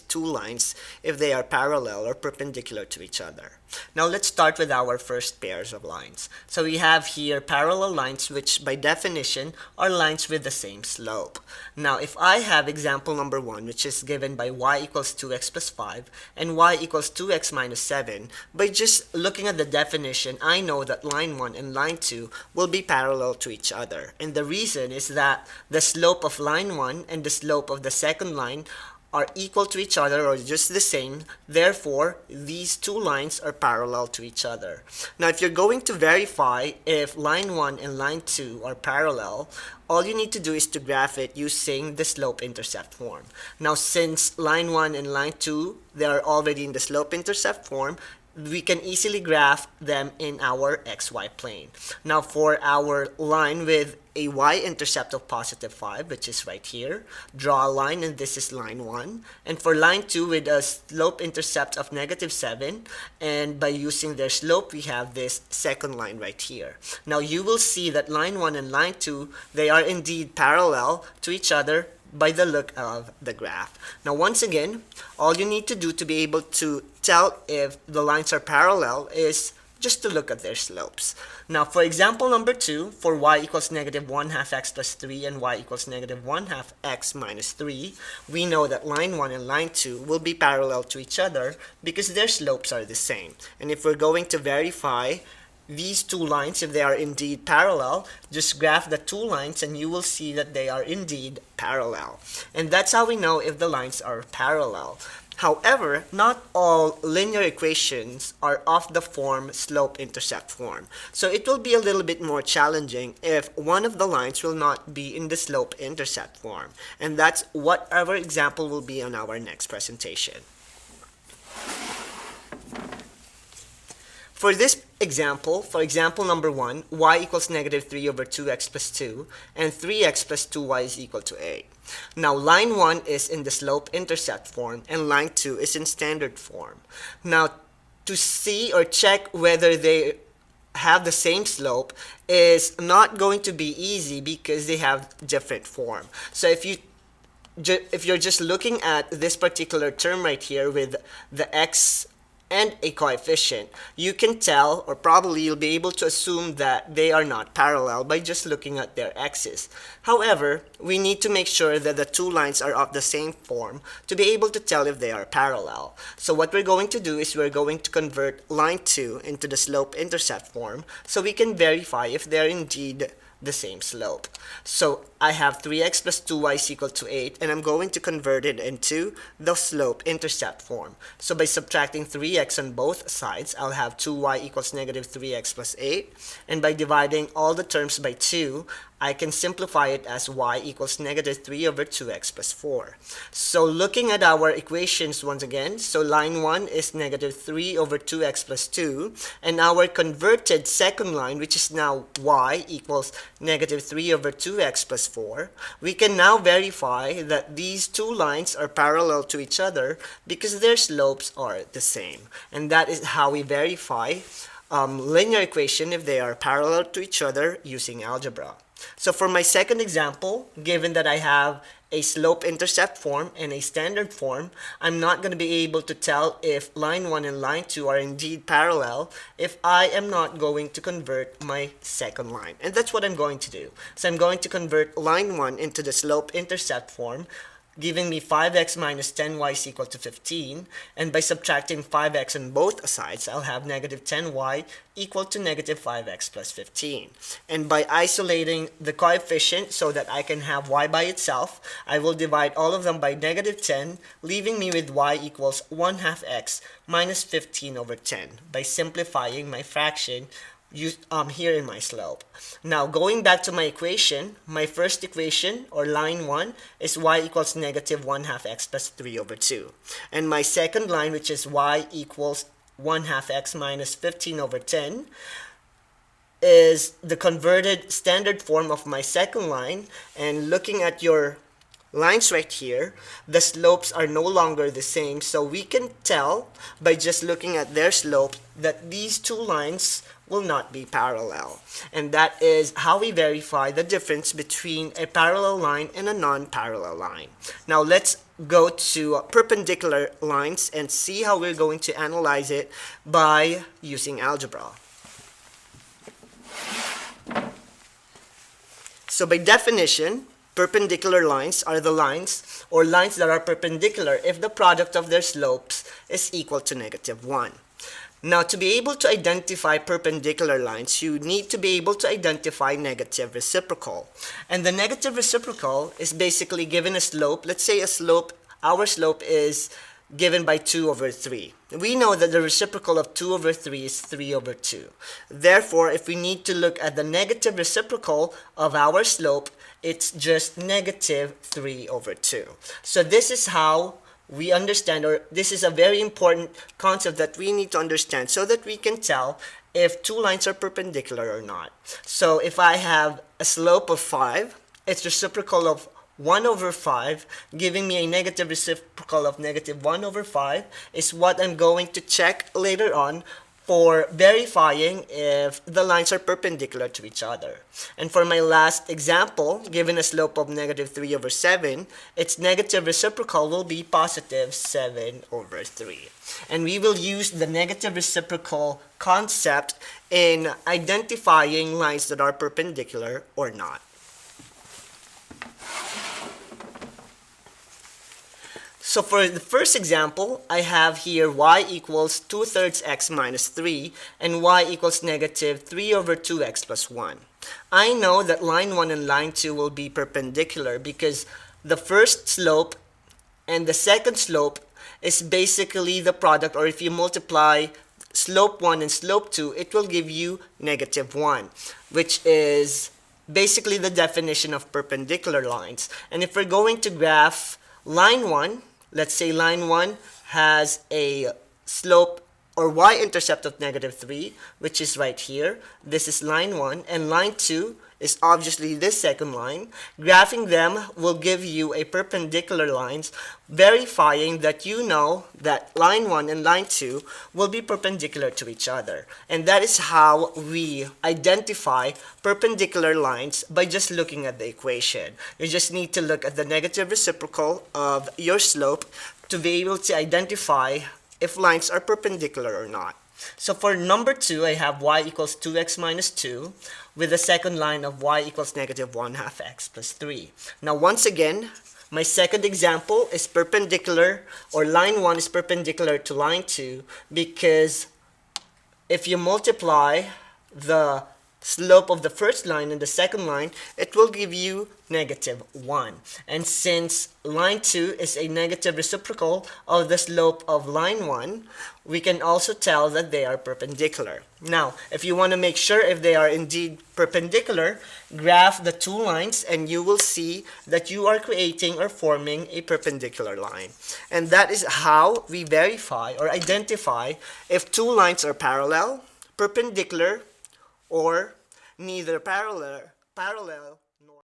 two lines if they are parallel or perpendicular to each other. Now let's start with our first pairs of lines. So we have here parallel lines, which by definition are lines with the same slope. Now if I have example number 1, which is given by y equals 2x plus 5 and y equals 2x minus 7, by just looking at the definition, I know that line 1 and line 2 will be parallel to each other. And the reason is that the slope of line 1 and the slope of the second line are equal to each other or just the same. Therefore, these two lines are parallel to each other. Now, if you're going to verify if line 1 and line 2 are parallel, all you need to do is to graph it using the slope-intercept form. Now, since line 1 and line 2, they are already in the slope-intercept form, we can easily graph them in our xy plane. Now for our line with a y-intercept of positive 5, which is right here, draw a line, and this is line 1. And for line 2 with a slope-intercept of negative 7, and by using their slope, we have this second line right here. Now you will see that line 1 and line 2, they are indeed parallel to each other by the look of the graph. Now once again, all you need to do to be able to tell if the lines are parallel is just to look at their slopes. Now for example number 2, for y equals negative 1 half x plus 3 and y equals negative 1 half x minus 3, we know that line 1 and line 2 will be parallel to each other because their slopes are the same. And if we're going to verify these two lines, if they are indeed parallel, just graph the two lines and you will see that they are indeed parallel. And that's how we know if the lines are parallel. However, not all linear equations are of the form slope-intercept form. So it will be a little bit more challenging if one of the lines will not be in the slope-intercept form. And that's whatever example will be on our next presentation. For this example, for example number 1, y equals negative 3 over 2x plus 2, and 3x plus 2y is equal to 8. Now, line 1 is in the slope-intercept form, and line 2 is in standard form. Now, to see or check whether they have the same slope is not going to be easy because they have different form. So if you're just looking at this particular term right here with the x and a coefficient, you can tell, or probably you'll be able to assume that they are not parallel by just looking at their x's. However, we need to make sure that the two lines are of the same form to be able to tell if they are parallel. So what we're going to do is we're going to convert line 2 into the slope-intercept form so we can verify if they're indeed the same slope. So I have 3x plus 2y is equal to 8, and I'm going to convert it into the slope-intercept form. So by subtracting 3x on both sides, I'll have 2y equals negative 3x plus 8, and by dividing all the terms by 2, I can simplify it as y equals negative 3 over 2x plus 4. So looking at our equations once again, so line 1 is negative 3 over 2x plus 2, and our converted second line, which is now y equals negative 3 over 2x plus 4, we can now verify that these two lines are parallel to each other because their slopes are the same. And that is how we verify linear equation if they are parallel to each other using algebra. So for my second example, given that I have a slope-intercept form and a standard form, I'm not going to be able to tell if line 1 and line 2 are indeed parallel if I am not going to convert my second line. And that's what I'm going to do. So I'm going to convert line 1 into the slope-intercept form, giving me 5x minus 10y is equal to 15, and by subtracting 5x on both sides, I'll have negative 10y equal to negative 5x plus 15. And by isolating the coefficient so that I can have y by itself, I will divide all of them by negative 10, leaving me with y equals 1 half x minus 15 over 10 by simplifying my fraction here in my slope. Now going back to my equation, my first equation or line 1 is y equals negative 1 half x plus 3 over 2. And my second line, which is y equals 1 half x minus 15 over 10, is the converted standard form of my second line. And looking at your lines right here, the slopes are no longer the same, so we can tell by just looking at their slope that these two lines will not be parallel. And that is how we verify the difference between a parallel line and a non-parallel line. Now let's go to perpendicular lines and see how we're going to analyze it by using algebra. So by definition, perpendicular lines are the lines or lines that are perpendicular if the product of their slopes is equal to -1. Now, to be able to identify perpendicular lines, you need to be able to identify negative reciprocal. And the negative reciprocal is basically given a slope. Let's say our slope is given by 2/3. We know that the reciprocal of 2/3 is 3/2. Therefore, if we need to look at the negative reciprocal of our slope, it's just -3/2. So this is how we understand, or this is a very important concept that we need to understand so that we can tell if two lines are perpendicular or not. So if I have a slope of 5, its reciprocal of 1/5, giving me a negative reciprocal of -1/5 is what I'm going to check later on for verifying if the lines are perpendicular to each other. And for my last example, given a slope of -3/7, its negative reciprocal will be +7/3. And we will use the negative reciprocal concept in identifying lines that are perpendicular or not. So for the first example, I have here y equals 2/3 x minus 3 and y equals -3/2x plus 1. I know that line 1 and line 2 will be perpendicular because the first slope and the second slope is basically the product, or if you multiply slope 1 and slope 2, it will give you -1, which is basically the definition of perpendicular lines. And if we're going to graph line 1, let's say line 1 has a slope or y-intercept of -3, which is right here. This is line 1, and line 2 is obviously this second line. Graphing them will give you a perpendicular lines, verifying that you know that line 1 and line 2 will be perpendicular to each other. And that is how we identify perpendicular lines, by just looking at the equation. You just need to look at the negative reciprocal of your slope to be able to identify if lines are perpendicular or not. So for number 2, I have y equals 2x minus 2 with the second line of y equals -1/2 x plus 3. Now once again, my second example is perpendicular, or line 1 is perpendicular to line 2, because if you multiply the slope of the first line and the second line, it will give you -1. And since line 2 is a negative reciprocal of the slope of line 1, we can also tell that they are perpendicular. Now, if you want to make sure if they are indeed perpendicular, graph the two lines and you will see that you are creating or forming a perpendicular line. And that is how we verify or identify if two lines are parallel, perpendicular, or neither parallel